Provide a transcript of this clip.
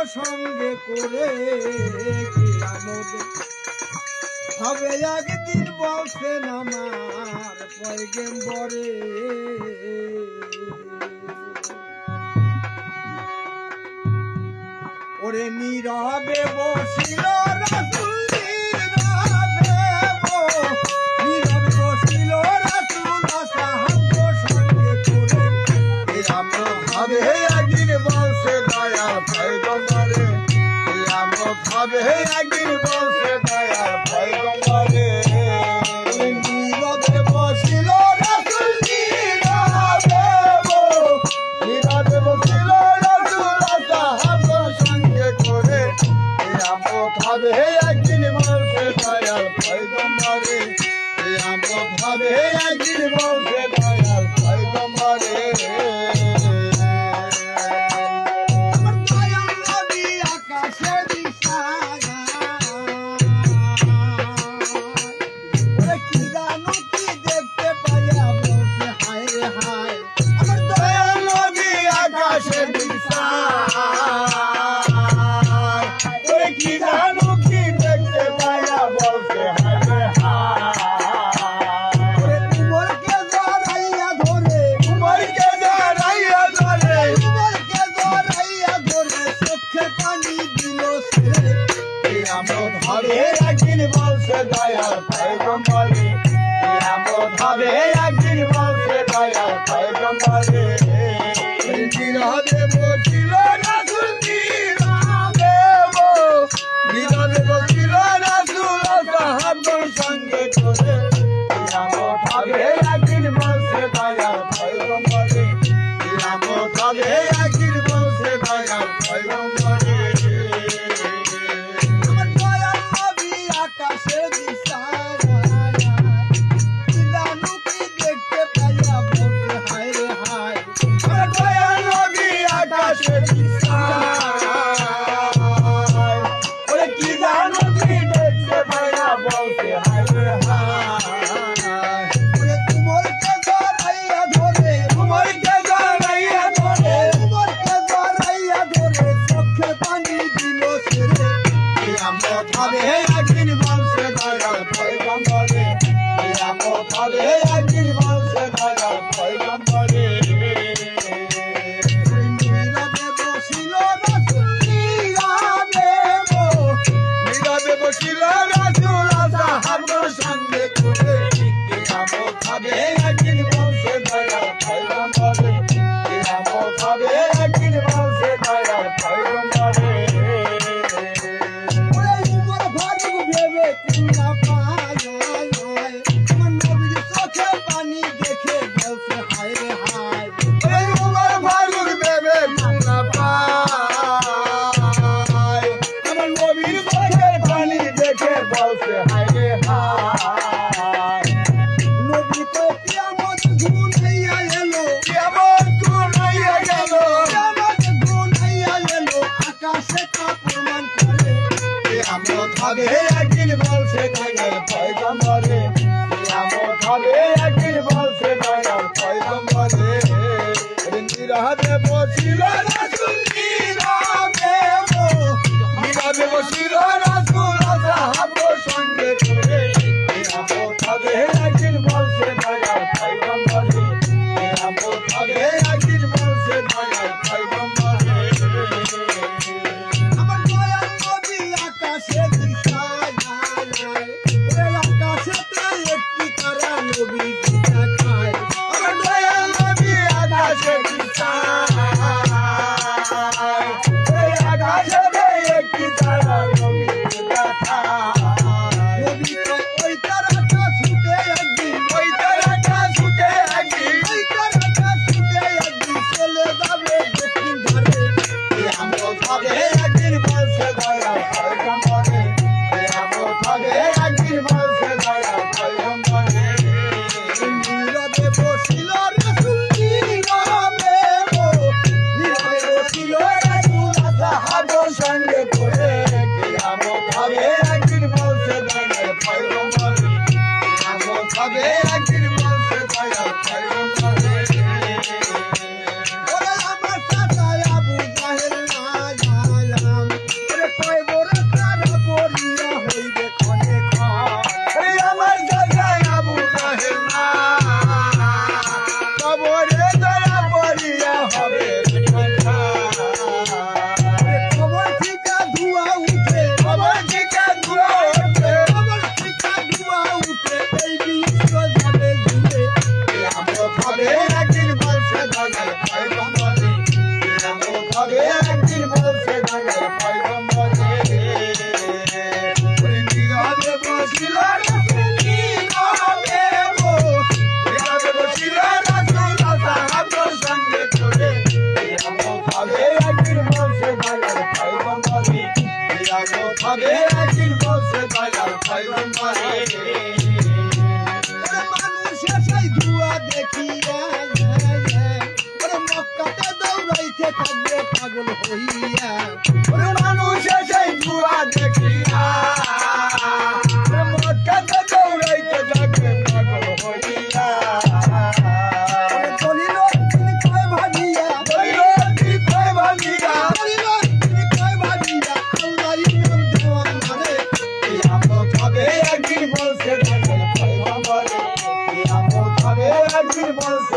সঙ্গে করে কিয়ামত হবে একদিন বলছেন আমার পয়গম্বরে। ওরে নীরবে বসিল রাসূল, নীরবে বসিল রাসূল সাহাব সঙ্গে করে কিয়ামত হবে একদিন বলছে দয়াল পয়গম্বরে। কিয়ামত হবে একদিন বলছে দয়াল পয়গম্বরে। নীরবে বসিল রাসূল, নীরবে বসিল রাসূল সাহাব সঙ্গে করে কিয়ামত হবে একদিন বলছে দয়াল পয়গম্বরে। কিয়ামত হবে একদিন বলছে দয়াল পয়গম্বরে। কিয়ামত হবে একদিন বলছে দয়াল পয়গম্বরে। কিয়ামত হবে একদিন বলছে দয়াল পয়গম্বরে। নীরবে বসিল রাসূল, নীরবে বসিল রাসূল সাহাব সঙ্গে করে কিয়ামত হবে একদিন বলছে দয়াল পয়গম্বরে। কিয়ামত হবে একদিন বলছে দয়াল পয়গম্বরে। কিয়ামত হবে একদিন বলছে দয়াল পয়গম্বরে। কিয়ামত হবে একদিন বলছে দয়াল পয়গম্বরে। নীরবে বসিল রাসূল, নীরবে বসিল রাসূল সাহাব সঙ্গে করে কিয়ামত হবে একদিন বলছে দয়াল পয়গম্বরে। কিয়ামত হবে একদিন বলছে দয়াল পয়গম্বরে। কিয়ামত হবে একদিন বলছে দয়াল পয়গম্বরে। কিয়ামত হবে একদিন বলছে দয়াল পয়গম্বরে। নীরবে বসিল রাসূল, নীরবে বসিল রাসূল সাহাব সঙ্গে করে কিয়ামত হবে একদিন বলছে দয়াল পয়গম্বরে। কিয়ামত হবে একদিন বলছে দয়াল পয়গম্বরে। ওরে আমার চাচা আবু জাহেল না একদিন বলছে